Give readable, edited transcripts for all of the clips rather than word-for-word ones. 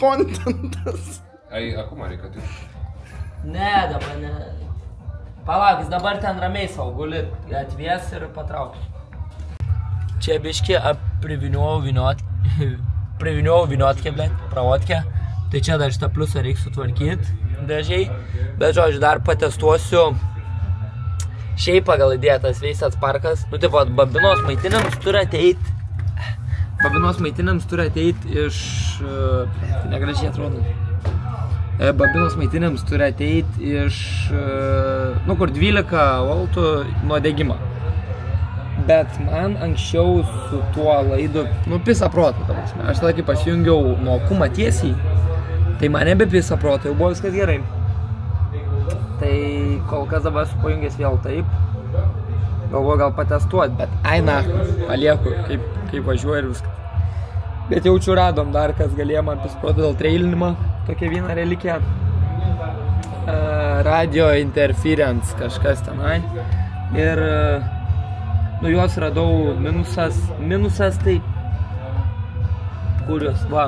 Kontentas. Ai, akumą reikia tik. Ne, dabar ne. Palauk, jis dabar ten ramiai savo guli, atvies ir patrauks. Čia biški priviniuojau viniotkę, blėt, pravodkę. Tai čia dar šitą pliusą reikia sutvarkyti gražiai. Bet žodžiu, dar patestuosiu šiaip pagal idėją tas Veisats parkas. Nu, taip, Babinos maitinams turi ateit iš... Negražiai atrodo. Babinos maitinams turi ateit iš... Nu, kur 12 voltų nuo degimo. Bet man anksčiau su tuo laidu, nu, pisa protą, ta prasme. Aš tada, kai pasijungiau nuo kumo tiesiai, tai man nebe pisa protą, jau buvo viskas gerai. Tai kol kas dabar esu pajungęs vėl taip. Galvoju gal patestuoti, bet aina, palieku, kaip važiuoju ir viskas. Bet jaučiu radom dar, kas galėjo man pisproti dėl trailinimo. Tokia viena relikija. Radio interference kažkas tenai. Ir nu juos radau minusas tai kurios, va.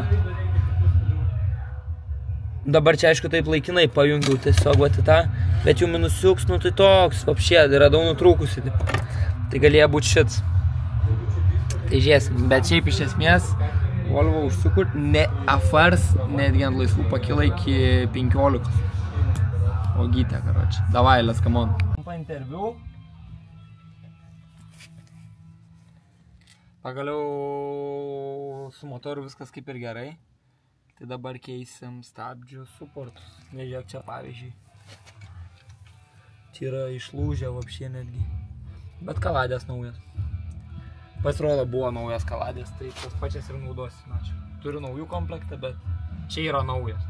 Dabar čia aišku taip laikinai pajungiau tiesiog va tą, bet jų minusiuks, nu tai toks, vapšė, radau nutrūkusi. Tai galėjo būti šits. Tai žiūrėsim, bet šiaip iš esmės Volvo užsikurt, ne afars, netgi ant laisvų pakila iki 15. O gytė, karoči. Davai, let's come on. Interviu. Pagaliau su motoru viskas kaip ir gerai. Tai dabar keisim stabdžių suportus. Nežiūrėk čia pavyzdžiui. Čia yra išlūžę vapšė netgi. Bet kaladės naujas. Pasirodo buvo naujas kaladės, tai tas pačias ir naudosim. Ačiū. Turiu naujų komplektą, bet čia yra naujas.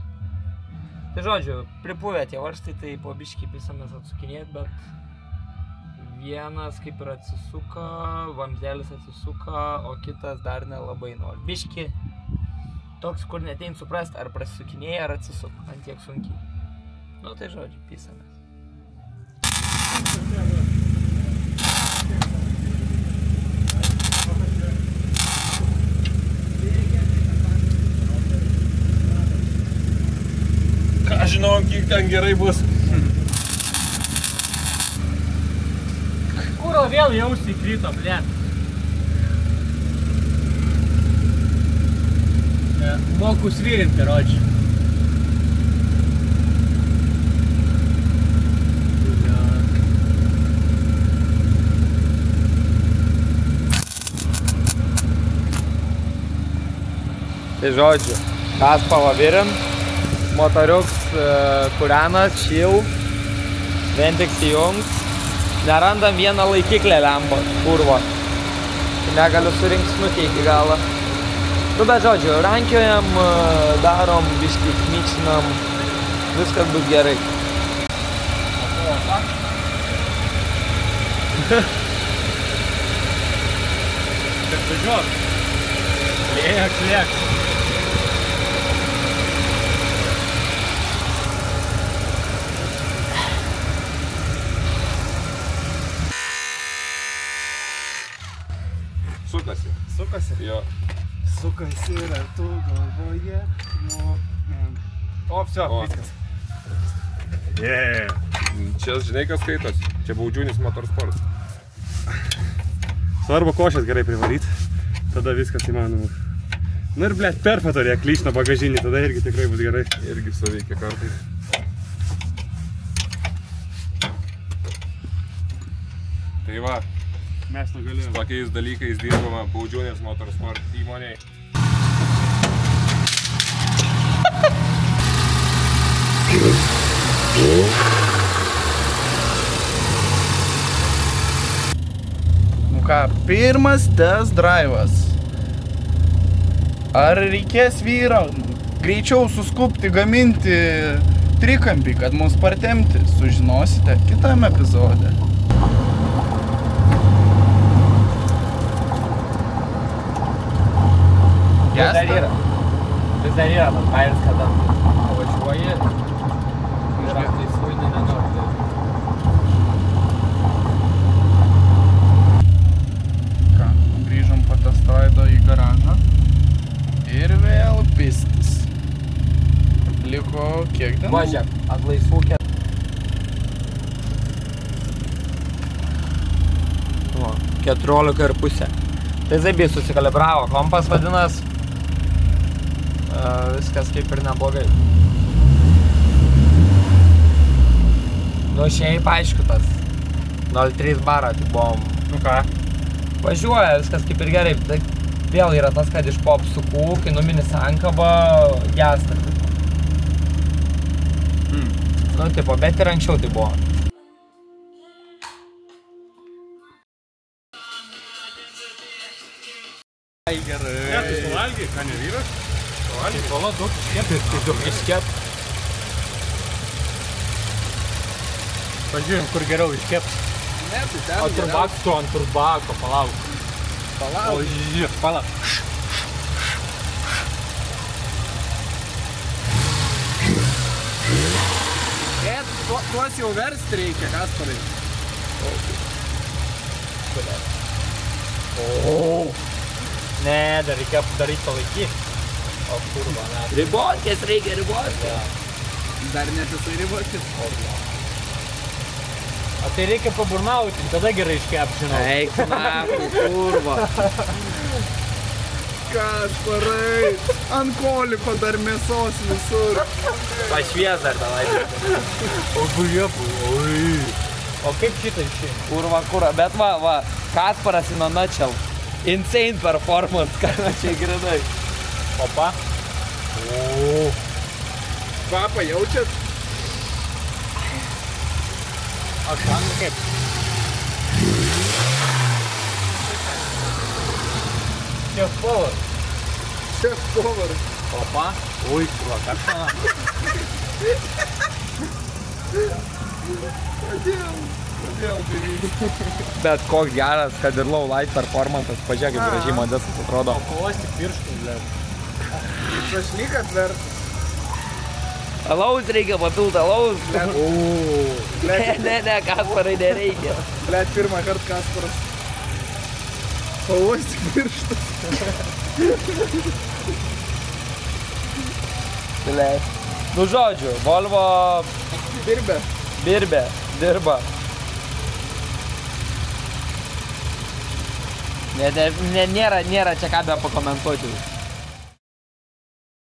Tai žodžiu, pripuvę tie varžtai, tai po biškį pisamės atsukinėt, bet vienas kaip ir atsisuka, vamzdelis atsisuka, o kitas dar nelabai nori. Biški toks, kur netein suprast, ar prasisukinėja, ar atsisuka, ant tiek sunkiai. Nu tai žodžiu, pisamės. Ką žinau, kiek ten gerai bus. Kuro vėl jausi įkrito, blėt. Moku svirinti, rodžiu. Tai žodžiu, mes pavavirim, motoriuks kūrenas, chill, vien tik įjungs. Nerandam vieną laikiklę lempos, kurvo. Negaliu surinkti snukį iki galą. Nu, bet žodžiu, rankiojam, darom, biškį kmičinam, viskas bus gerai. Kad važiuot. Liek. Sukasi? Jo. Sukasi ratu galvoje. O, vsio, viskas. Čia, žinai, kas skaitos? Čia Baudžiūnis Motorsport. Svarbu košės gerai privaryti, tada viskas įmanoma. Na ir, blėt, perfatorė klyšna bagažinį, tada irgi tikrai bus gerai. Irgi suveikia kartais. Tai va. Mes nugalėjome. Su tokiais dalykais dirbama Baudžiūnės Motorsport įmonėj. Nu ką, pirmas test drive'as. Ar reikės vyro greičiau suskubti gaminti trikampį, kad mus partemti, sužinosite kitame epizode. Vis dar yra, man bairis, kada pavažiuoji ir laisvai nenori. Važiak, ant laisvų ketų. 14,5. Tai zaibį susikalibravo. Kompas vadinas. Viskas kaip ir neblogai. Nu šiaip aišku tas 0,3 barą, tai buvom. Nu ką? Važiuoja, viskas kaip ir gerai. Tai vėl yra tas, kad iš po apsukų, kai numini sankabą, gęsta. Nu, tipo, bet ir anksčiau tai buvo. Ne, tu suvalgy, ką ne vyras? Suvalgy, pala daug iškep. Tai daug iškep. Pažiūrim, kur geriau iškep. Ne, tai ten O turbako, ant turbako, palauk. O, žiūrėk, palauk. Tuos jau versti reikia, Kasparai. Ne, dar reikia daryti palaikyti. O kurva, ne. Ribokės reikia, ribokės. Dar netisai ribokės. O tai reikia paburnauti, tada gerai iškep, žinau. Eik, na, kurva. Kasparai, ant koliko dar mėsos visur. Pašvies dar tą laidį. O bujepu, oi. O kaip šitą išėjai? Kurva, bet va, Kasparas in a nutshell. Insane performance, ką čia grinai. Opa. O. Kvapą jaučiat? Aš man kaip. Chef Power. Chef Power. Opa. Oi, kurva, karštana. Bet koks geras, kad ir low light performances, pažiūrėk, kaip gražiai Modestas atrodo. Pakosti pirštus, blėt. Šašlyk atvertas. Alaus reikia papilti, alaus. Ne, Kasparai nereikia. Blet, pirmą kartą Kasparas. Pauosti pirštus. Nu žodžiu, Volvo dirba. Nėra čia ką be pakomentuoti.